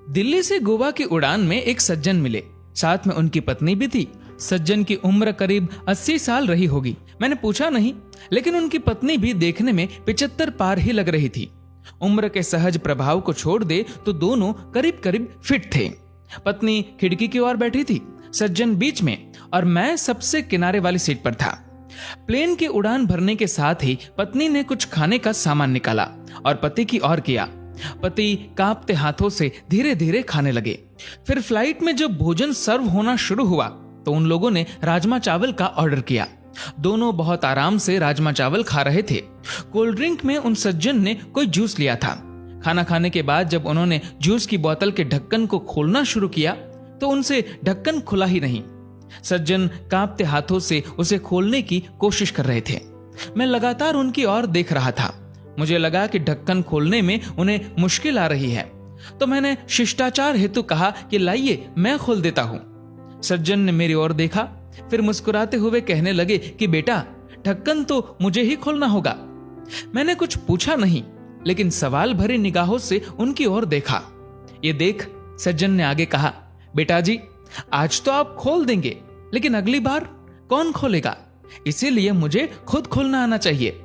दिल्ली से गोवा की उड़ान में एक सज्जन मिले, साथ में उनकी पत्नी भी थी। सज्जन की उम्र करीब 80 साल रही होगी, मैंने पूछा नहीं, लेकिन उनकी पत्नी भी देखने में 75 पार ही लग रही थी। उम्र के सहज प्रभाव को छोड़ दे तो दोनों करीब करीब फिट थे। पत्नी खिड़की की ओर बैठी थी, सज्जन बीच में और मैं सबसे किनारे वाली सीट पर था। प्लेन की उड़ान भरने के साथ ही पत्नी ने कुछ खाने का सामान निकाला और पति की ओर किया। पति कांपते हाथों से धीरे धीरे खाने लगे। फिर फ्लाइट में जब भोजन सर्व होना शुरू हुआ तो उन लोगों ने राजमा चावल का ऑर्डर किया। दोनों बहुत आराम से राजमा चावल खा रहे थे। कोल्ड ड्रिंक में उन सज्जन ने कोई जूस लिया था। खाना खाने के बाद जब उन्होंने जूस की बोतल के ढक्कन को खोलना शुरू किया तो उनसे ढक्कन खुला ही नहीं। सज्जन कांपते हाथों से उसे खोलने की कोशिश कर रहे थे। मैं लगातार उनकी ओर देख रहा था। मुझे लगा कि ढक्कन खोलने में उन्हें मुश्किल आ रही है, तो मैंने शिष्टाचार हेतु कहा कि लाइए मैं खोल देता हूं। सज्जन ने मेरी ओर देखा, फिर मुस्कुराते हुए कहने लगे कि बेटा, ढक्कन तो मुझे ही खोलना होगा। मैंने कुछ पूछा नहीं, लेकिन सवाल भरी निगाहों से उनकी ओर देखा। ये देख, सज्जन ने आगे कहा, बेटा जी, आज तो आप खोल देंगे, लेकिन अगली बार कौन खोलेगा? इसीलिए मुझे खुद खोलना आना चाहिए।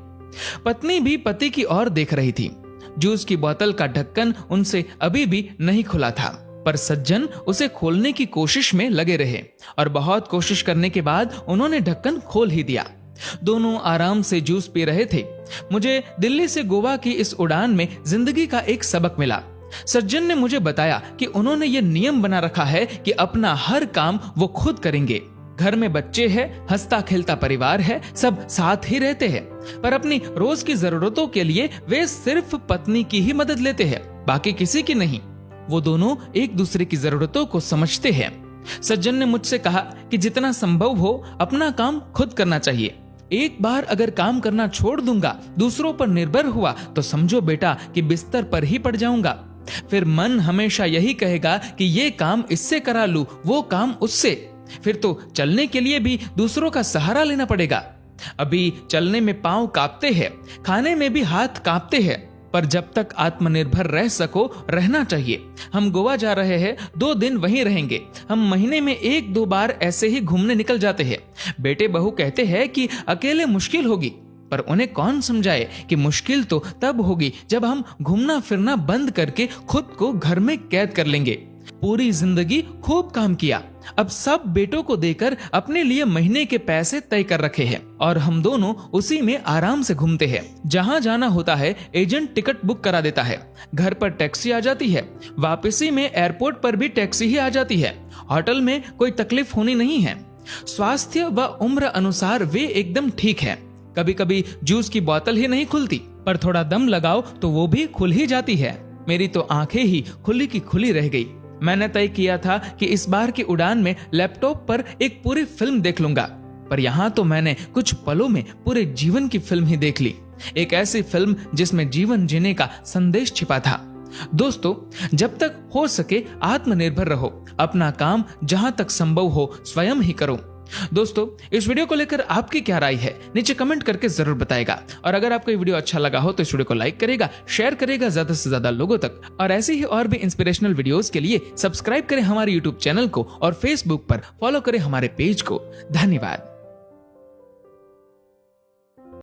पत्नी भी पति की ओर देख रही थी। जूस की बोतल का ढक्कन उनसे अभी भी नहीं खुला था, पर सज्जन उसे खोलने की कोशिश में लगे रहे और बहुत कोशिश करने के बाद उन्होंने ढक्कन खोल ही दिया। दोनों आराम से जूस पी रहे थे। मुझे दिल्ली से गोवा की इस उड़ान में जिंदगी का एक सबक मिला। सज्जन ने मुझे बताया कि उन्होंने ये नियम बना रखा है कि अपना हर काम वो खुद करेंगे। घर में बच्चे हैं, हंसता खेलता परिवार है, सब साथ ही रहते हैं, पर अपनी रोज की जरूरतों के लिए वे सिर्फ पत्नी की ही मदद लेते हैं, बाकी किसी की नहीं। वो दोनों एक दूसरे की जरूरतों को समझते हैं। सज्जन ने मुझसे कहा कि जितना संभव हो अपना काम खुद करना चाहिए। एक बार अगर काम करना छोड़ दूंगा, दूसरों पर निर्भर हुआ, तो समझो बेटा कि बिस्तर पर ही पड़ जाऊंगा। फिर मन हमेशा यही कहेगा कि ये काम इससे करा लूं, वो काम उससे। फिर तो चलने के लिए भी दूसरों का सहारा लेना पड़ेगा। अभी चलने में पांव कांपते हैं, खाने में भी हाथ कांपते हैं, पर जब तक आत्मनिर्भर रह सको रहना चाहिए। हम गोवा जा रहे हैं, 2 दिन वहीं रहेंगे। हम महीने में 1-2 बार ऐसे ही घूमने निकल जाते हैं। बेटे बहू कहते हैं कि अकेले मुश्किल होगी, पर उन्हें कौन समझाए कि मुश्किल तो तब होगी जब हम घूमना फिरना बंद करके खुद को घर में कैद कर लेंगे। पूरी जिंदगी खूब काम किया, अब सब बेटों को देकर अपने लिए महीने के पैसे तय कर रखे हैं और हम दोनों उसी में आराम से घूमते हैं। जहां जाना होता है एजेंट टिकट बुक करा देता है, घर पर टैक्सी आ जाती है, वापसी में एयरपोर्ट पर भी टैक्सी ही आ जाती है। होटल में कोई तकलीफ होनी नहीं है। स्वास्थ्य व उम्र अनुसार वे एकदम ठीक है। कभी कभी जूस की बोतल ही नहीं खुलती, पर थोड़ा दम लगाओ तो वो भी खुल ही जाती है। मेरी तो आंखें ही खुली की खुली रह गई। मैंने तय किया था कि इस बार की उड़ान में लैपटॉप पर एक पूरी फिल्म देख लूंगा, पर यहाँ तो मैंने कुछ पलों में पूरे जीवन की फिल्म ही देख ली। एक ऐसी फिल्म जिसमें जीवन जीने का संदेश छिपा था। दोस्तों, जब तक हो सके आत्मनिर्भर रहो, अपना काम जहां तक संभव हो स्वयं ही करो। दोस्तों, इस वीडियो को लेकर आपकी क्या राय है नीचे कमेंट करके जरूर बताएगा। और अगर आपको ये वीडियो अच्छा लगा हो तो इस वीडियो को लाइक करेगा, शेयर करेगा ज्यादा से ज्यादा लोगों तक। और ऐसे ही और भी इंस्पिरेशनल वीडियोस के लिए सब्सक्राइब करें हमारे यूट्यूब चैनल को और फेसबुक पर फॉलो करें हमारे पेज को। धन्यवाद।